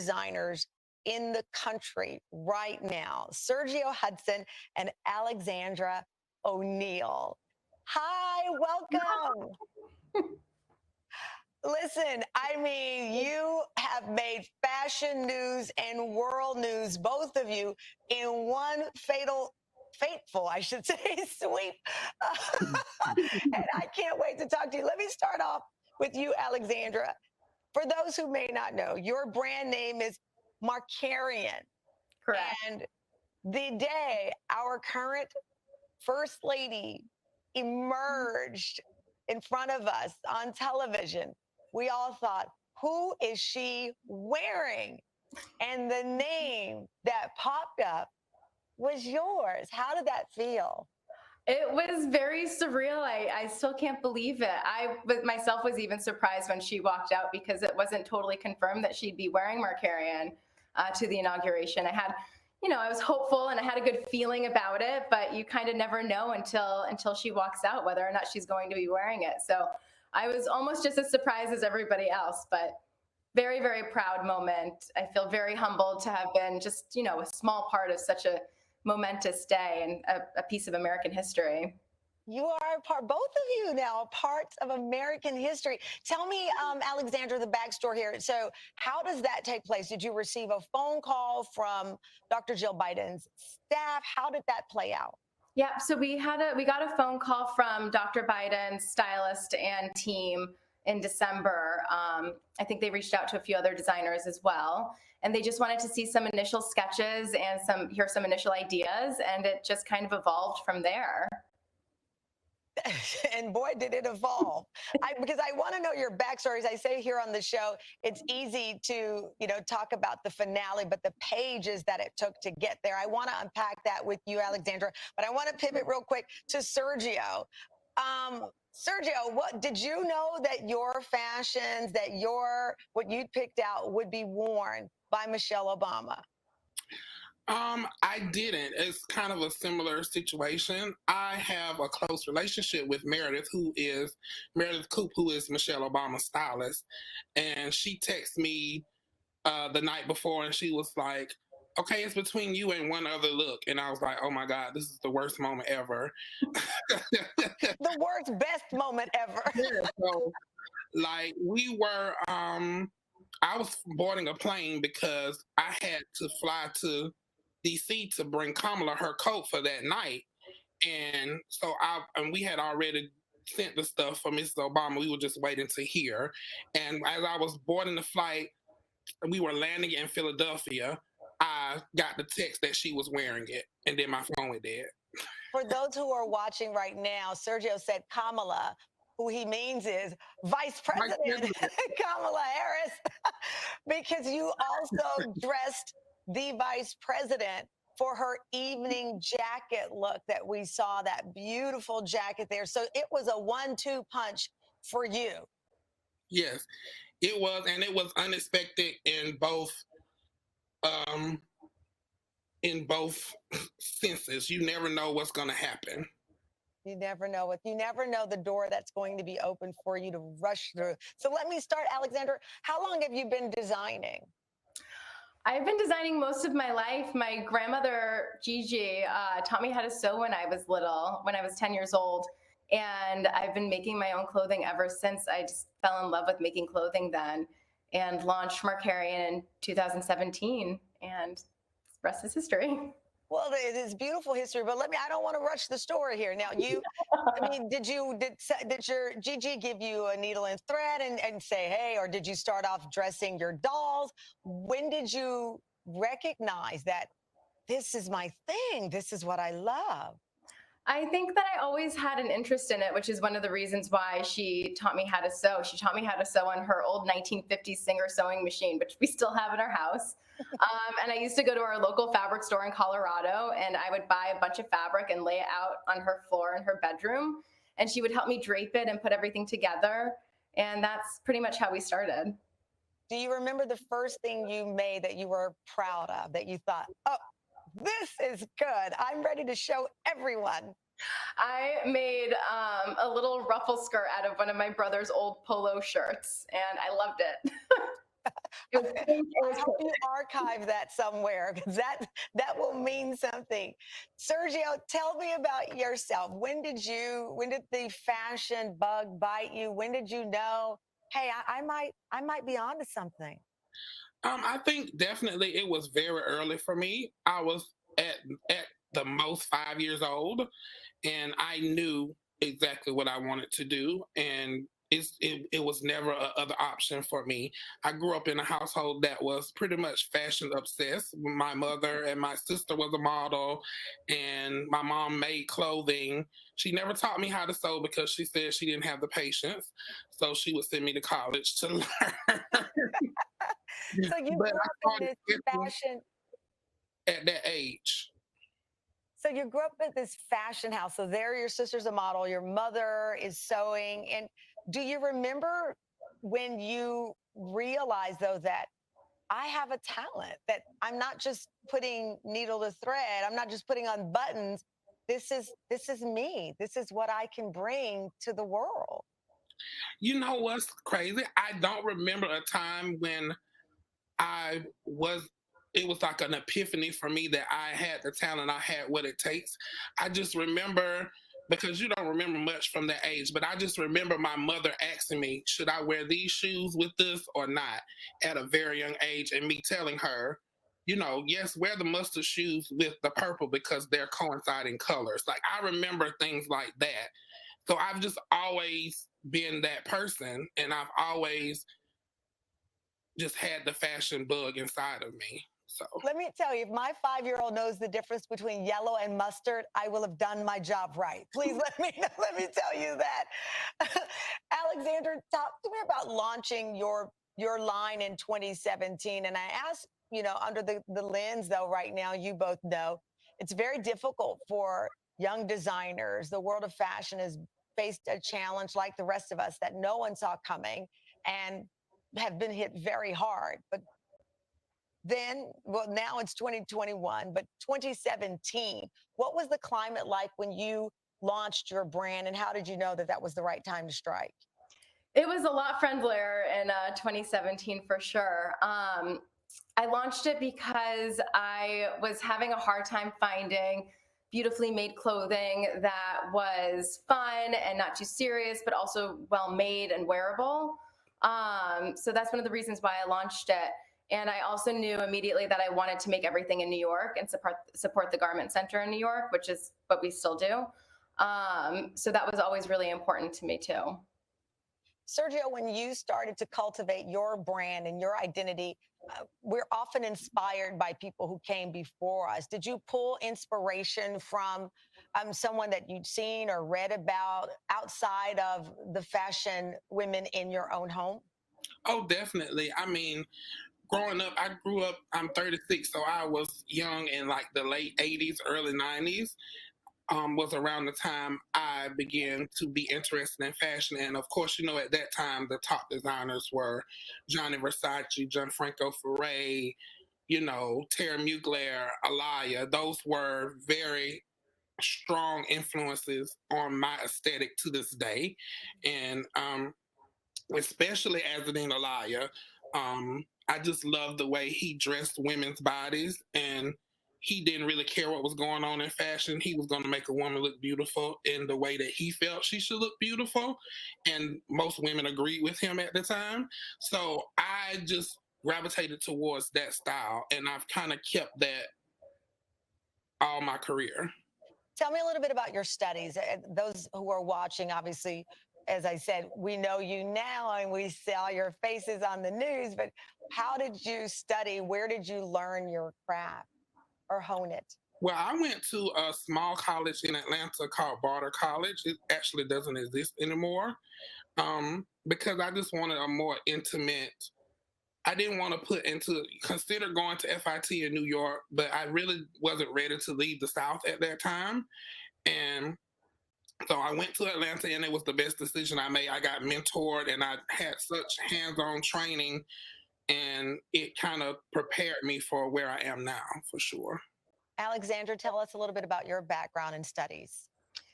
designers in the country right now, Sergio Hudson and Alexandra O'Neill. Hi, welcome. Listen, I mean, you have made fashion news and world news, both of you, in one fateful, I should say, sweep. And I can't wait to talk to you. Let me start off with you, Alexandra. For those who may not know, your brand name is Markarian. Correct. And the day our current First Lady emerged in front of us on television, we all thought, who is she wearing? And the name that popped up was yours. How did that feel? It was very surreal. I still can't believe it. Myself was even surprised when she walked out because it wasn't totally confirmed that she'd be wearing Markarian to the inauguration. I was hopeful and I had a good feeling about it, but you kind of never know until she walks out whether or not she's going to be wearing it. So I was almost just as surprised as everybody else, but very, very proud moment. I feel very humbled to have been just, a small part of such a momentous day and a piece of American history. You are a part, both of you now, parts of American history. Tell me, Alexandra, the backstory here. So, how does that take place? Did you receive a phone call from Dr. Jill Biden's staff? How did that play out? Yeah, so we got a phone call from Dr. Biden's stylist and team in December. I think they reached out to a few other designers as well, and they just wanted to see some initial sketches and hear some initial ideas, and it just kind of evolved from there. And boy, did it evolve. Because I want to know your backstory. As I say here on the show, it's easy to, talk about the finale, but the pages that it took to get there. I want to unpack that with you, Alexandra, but I want to pivot real quick to Sergio. Sergio, what did you know that your fashions, what you picked out would be worn by Michelle Obama? I didn't. It's kind of a similar situation. I have a close relationship with Meredith Coop, who is Michelle Obama's stylist. And she texted me the night before and she was like, okay, it's between you and one other look. And I was like, oh my God, this is the worst moment ever. The worst, best moment ever. Yeah, so, we were, I was boarding a plane because I had to fly to DC to bring Kamala her coat for that night. And so we had already sent the stuff for Mrs. Obama. We were just waiting to hear. And as I was boarding the flight, we were landing in Philadelphia. I got the text that she was wearing it, and then my phone went dead. For those who are watching right now, Sergio said Kamala, who he means is Vice President Kamala Harris, because you also dressed the Vice President for her evening jacket look that we saw, that beautiful jacket there. So it was a 1-2 punch for you. Yes, it was, and it was unexpected in both senses. You never know what's going to happen. You never know the door that's going to be open for you to rush through. So let me start, Alexandra. How long have you been designing? I've been designing most of my life. My grandmother, Gigi, taught me how to sew when I was little, when I was 10 years old. And I've been making my own clothing ever since. I just fell in love with making clothing then and launched Markarian in 2017. And the rest is history. Well, it is beautiful history, but I don't want to rush the story here. Now, did your Gigi give you a needle and thread and say, hey, or did you start off dressing your dolls? When did you recognize that this is my thing? This is what I love? I think that I always had an interest in it, which is one of the reasons why she taught me how to sew. She taught me how to sew on her old 1950s Singer sewing machine, which we still have in our house. And I used to go to our local fabric store in Colorado, and I would buy a bunch of fabric and lay it out on her floor in her bedroom. And she would help me drape it and put everything together. And that's pretty much how we started. Do you remember the first thing you made that you were proud of, that you thought, oh, this is good, I'm ready to show everyone? I made a little ruffle skirt out of one of my brother's old polo shirts, and I loved it. It was pink, it was I hope you archive that somewhere because that will mean something. Sergio, tell me about yourself. When did the fashion bug bite you? When did you know, hey, I might be onto something? I think definitely it was very early for me. I was at the most 5 years old, and I knew exactly what I wanted to do, and it was never a other option for me. I grew up in a household that was pretty much fashion obsessed. My mother and my sister was a model, and my mom made clothing. She never taught me how to sew because she said she didn't have the patience, so she would send me to college to learn. So you But grew I up in started this sketching fashion. at that age. So you grew up at this fashion house. So there, your sister's a model, your mother is sewing. And do you remember when you realized, though, that I have a talent, that I'm not just putting needle to thread, I'm not just putting on buttons. This is me. This is what I can bring to the world. You know what's crazy? I don't remember a time when I was it was like an epiphany for me that I had the talent, I had what it takes. I just remember, because you don't remember much from that age, but I just remember my mother asking me, should I wear these shoes with this or not, at a very young age, and me telling her, yes, wear the mustard shoes with the purple because they're coinciding colors. Like, I remember things like that. So I've just always been that person, and I've always just had the fashion bug inside of me. So Let me tell you, if my 5-year-old knows the difference between yellow and mustard, I will have done my job right. Please let me let me tell you that. Alexandra, talk to me about launching your line in 2017. And I ask, under the lens though, right now, you both know it's very difficult for young designers. The world of fashion has faced a challenge like the rest of us that no one saw coming and have been hit very hard. But then, well, now it's 2021, but 2017, what was the climate like when you launched your brand, and how did you know that that was the right time to strike? It was a lot friendlier in 2017 for sure. I launched it because I was having a hard time finding beautifully made clothing that was fun and not too serious, but also well made and wearable. So that's one of the reasons why I launched it. And I also knew immediately that I wanted to make everything in New York and support the garment center in New York, which is what we still do. So that was always really important to me too. Sergio, when you started to cultivate your brand and your identity, we're often inspired by people who came before us. Did you pull inspiration from someone that you'd seen or read about outside of the fashion women in your own home? oh, definitely. I mean, growing up, I grew up, I'm 36, so I was young in like the late 80s, early 90s. Was around the time I began to be interested in fashion. And of course, at that time, the top designers were Gianni Versace, Gianfranco Ferré, Terry Mugler, Alaya. Those were very strong influences on my aesthetic to this day. And especially as an Alaya, I just love the way he dressed women's bodies, and he didn't really care what was going on in fashion. He was going to make a woman look beautiful in the way that he felt she should look beautiful, and most women agreed with him at the time. So I just gravitated towards that style, and I've kind of kept that all my career. Tell me a little bit about your studies. Those who are watching, obviously, as I said, we know you now and we saw your faces on the news, but how did you study? Where did you learn your craft or hone it? Well, I went to a small college in Atlanta called Barter College. It actually doesn't exist anymore, because I just wanted a more intimate. I didn't want to consider going to FIT in New York, but I really wasn't ready to leave the South at that time. And so I went to Atlanta, and it was the best decision I made. I got mentored, and I had such hands on training, and it kind of prepared me for where I am now, for sure. Alexandra, tell us a little bit about your background and studies.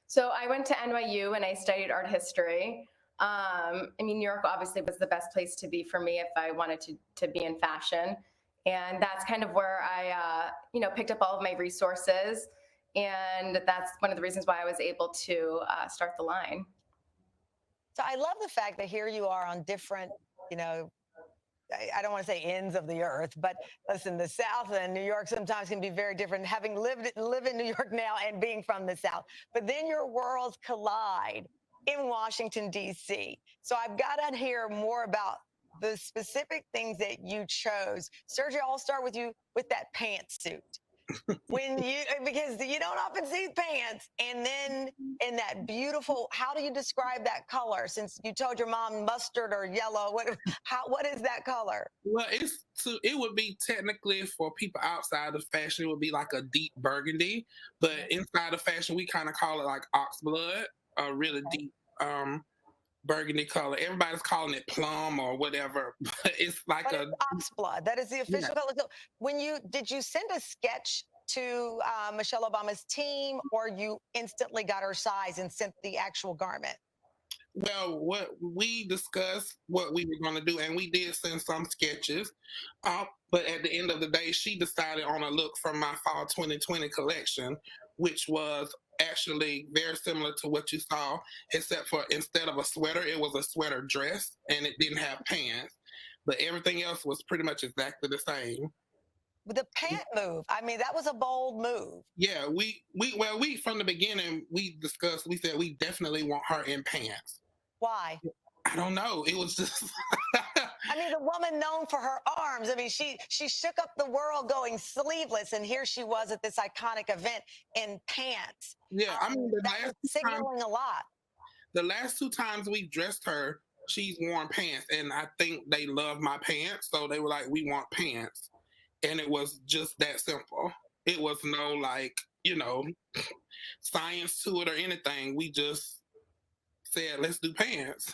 So I went to NYU and I studied art history. I mean, New York obviously was the best place to be for me if I wanted to be in fashion. And that's kind of where I, picked up all of my resources. And that's one of the reasons why I was able to start the line. So I love the fact that here you are on different, you know, I don't want to say ends of the earth, but listen, the South and New York sometimes can be very different. Having live in New York now and being from the South, but then your worlds collide in Washington D.C. So I've got to hear more about the specific things that you chose. Sergio, I'll start with you with that pantsuit. Because you don't often see pants, and then in that beautiful, how do you describe that color, since you told your mom mustard or yellow? What is that color? Well, it would be technically, for people outside of fashion, it would be like a deep burgundy, but inside of fashion we kind of call it like ox blood, a really deep burgundy color. Everybody's calling it plum or whatever, but it's like But it's ox blood. That is the official color. So did you send a sketch to Michelle Obama's team, or you instantly got her size and sent the actual garment? Well, what we discussed what we were going to do, and we did send some sketches. But at the end of the day, she decided on a look from my fall 2020 collection, which was actually very similar to what you saw, except for instead of a sweater, it was a sweater dress, and it didn't have pants. But everything else was pretty much exactly the same. The pant move, I mean, that was a bold move. Yeah, we from the beginning we discussed. We said we definitely want her in pants. Why? I don't know. It was just. I mean, the woman known for her arms. I mean, she shook up the world going sleeveless, and here she was at this iconic event in pants. Yeah, I mean, that was signaling a lot. The last two times we dressed her, she's worn pants, and I think they love my pants, so they were like, "We want pants," and it was just that simple. It was no like science to it or anything. We just said, let's do pants.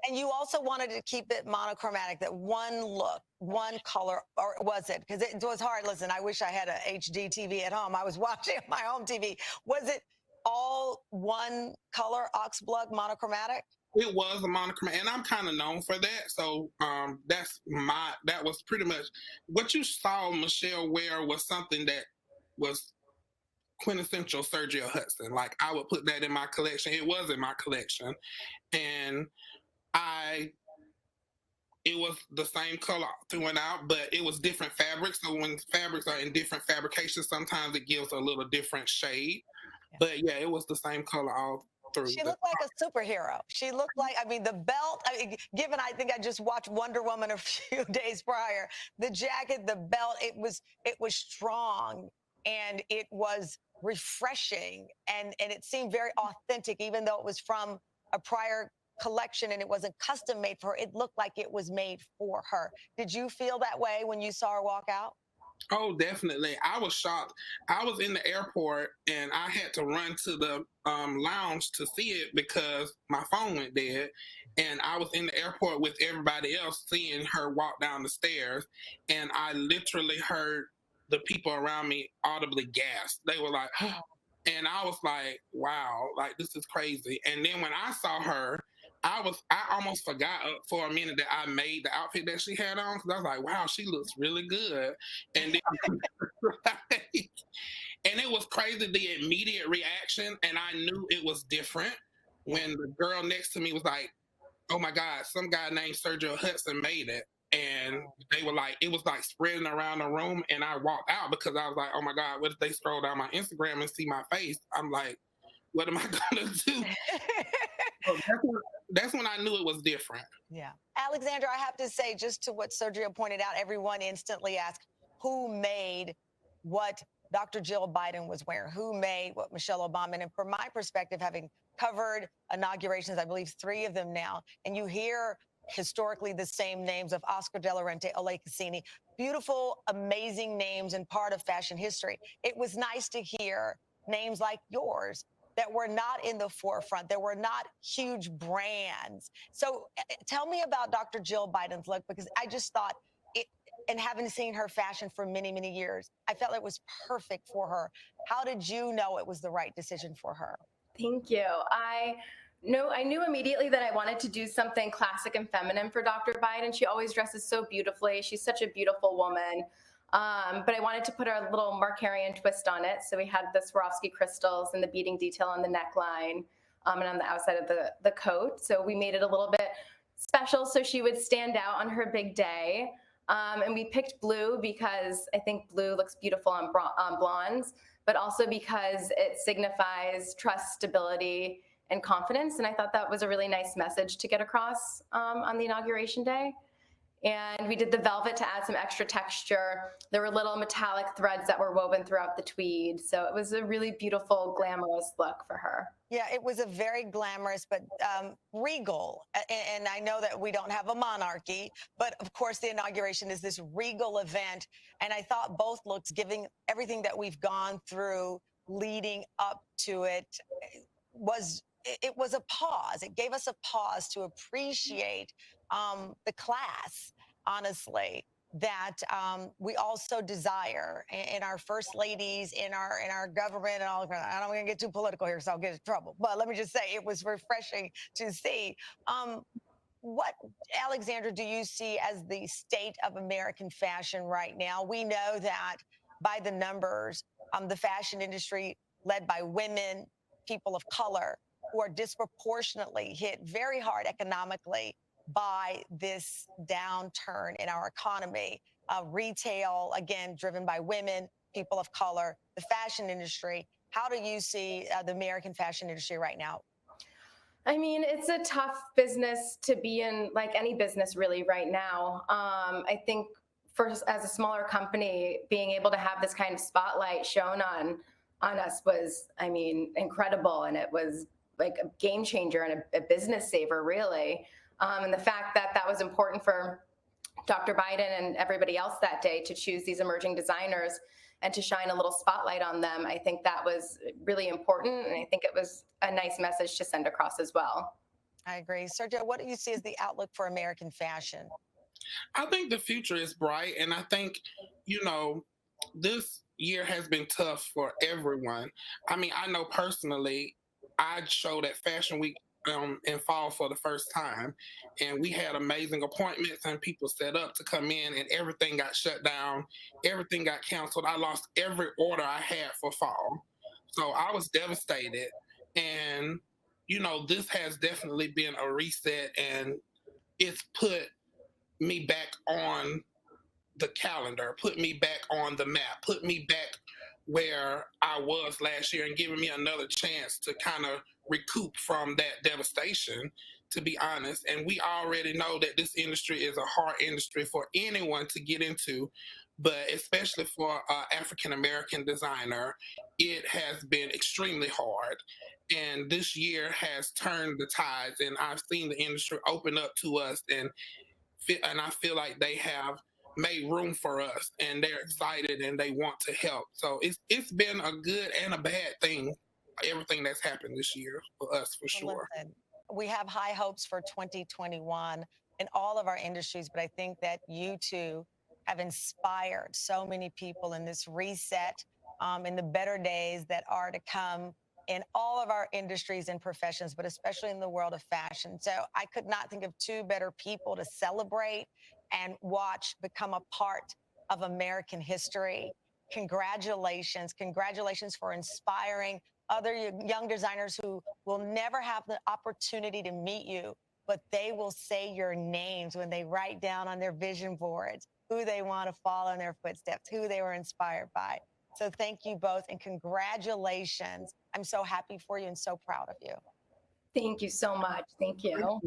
And you also wanted to keep it monochromatic, that one look, one color, or was it? Because it was hard. Listen, I wish I had a HD TV at home. I was watching my home TV. Was it all one color, oxblood, monochromatic? It was a monochromatic, and I'm kind of known for that. So that was pretty much what you saw Michelle wear was something that was quintessential Sergio Hudson. Like, I would put that in my collection. It was in my collection, and it was the same color through and out, but it was different fabrics. So when fabrics are in different fabrications, sometimes it gives a little different shade. Yeah. But yeah, it was the same color all through. She looked like a superhero. She looked like, I mean, the belt, I think I just watched Wonder Woman a few days prior. The jacket, the belt, it was strong, and it was refreshing, and it seemed very authentic, even though it was from a prior collection and it wasn't custom made for her. It looked like it was made for her. Did you feel that way when you saw her walk out? Oh, definitely. I was shocked. I was in the airport and I had to run to the lounge to see it because my phone went dead. And I was in the airport with everybody else seeing her walk down the stairs. And I literally heard the people around me audibly gasp. They were like, and I was like, wow, like, this is crazy. And then when I saw her, I almost forgot for a minute that I made the outfit that she had on, because I was like, wow, she looks really good. And then, and it was crazy, the immediate reaction, and I knew it was different when the girl next to me was like, oh my God, some guy named Sergio Hudson made it. And they were like, it was like spreading around the room, and I walked out because I was like, oh my God, what if they scroll down my Instagram and see my face? I'm like, what am I gonna do? So that's when I knew it was different. Yeah. Alexandra, I have to say, just to what Sergio pointed out, everyone instantly asked, who made what Dr. Jill Biden was wearing? Who made what Michelle Obama? And from my perspective, having covered inaugurations, I believe 3 of them now, and you hear historically the same names of Oscar De La Renta, Olay Cassini, beautiful, amazing names and part of fashion history. It was nice to hear names like yours that were not in the forefront, that were not huge brands. So tell me about Dr. Jill Biden's look, because I just thought it, and having seen her fashion for many, many years, I felt it was perfect for her. How did you know it was the right decision for her? Thank you. No, I knew immediately that I wanted to do something classic and feminine for Dr. Biden. She always dresses so beautifully. She's such a beautiful woman. But I wanted to put a little Markarian twist on it. So we had the Swarovski crystals and the beading detail on the neckline, and on the outside of the coat. So we made it a little bit special so she would stand out on her big day. And we picked blue because I think blue looks beautiful on blondes, but also because it signifies trust, stability, and confidence. And I thought that was a really nice message to get across on the inauguration day. And we did the velvet to add some extra texture. There were little metallic threads that were woven throughout the tweed. So it was a really beautiful, glamorous look for her. Yeah, it was a very glamorous but regal. And I know that we don't have a monarchy, but of course the inauguration is this regal event. And I thought both looks, giving everything that we've gone through leading up to it, it was a pause. It gave us a pause to appreciate the class, honestly, that we also desire in our first ladies, in our government, and all of that. I don't want to get too political here, so I'll get in trouble. But let me just say, it was refreshing to see. What, Alexandra, do you see as the state of American fashion right now? We know that by the numbers, the fashion industry, led by women, people of color, who are disproportionately hit very hard economically by this downturn in our economy. Retail, again, driven by women, people of color, the fashion industry. How do you see the American fashion industry right now? I mean, it's a tough business to be in, like any business really right now. I think as a smaller company, being able to have this kind of spotlight shown on us was, I mean, incredible. And it was like a game changer and a business saver, really. And the fact that that was important for Dr. Biden and everybody else that day to choose these emerging designers and to shine a little spotlight on them, I think that was really important. And I think it was a nice message to send across as well. I agree. Sergio, what do you see as the outlook for American fashion? I think the future is bright, and I think, this year has been tough for everyone. I mean, I know personally, I showed at Fashion Week in fall for the first time, and we had amazing appointments and people set up to come in, and everything got shut down, everything got canceled. I lost every order I had for fall, so I was devastated. And this has definitely been a reset, and it's put me back on the calendar, put me back on the map, put me back where I was last year, and giving me another chance to kind of recoup from that devastation, to be honest. And we already know that this industry is a hard industry for anyone to get into, but especially for an African American designer, it has been extremely hard. And this year has turned the tides, and I've seen the industry open up to us, and I feel like they have made room for us, and they're excited and they want to help. So it's been a good and a bad thing, everything that's happened this year for us, for sure. Listen, we have high hopes for 2021 in all of our industries, but I think that you two have inspired so many people in this reset, in the better days that are to come in all of our industries and professions, but especially in the world of fashion. So I could not think of two better people to celebrate and watch become a part of American history. Congratulations. Congratulations for inspiring other young designers who will never have the opportunity to meet you, but they will say your names when they write down on their vision boards who they want to follow in their footsteps, who they were inspired by. So thank you both, and congratulations. I'm so happy for you and so proud of you. Thank you so much. Thank you.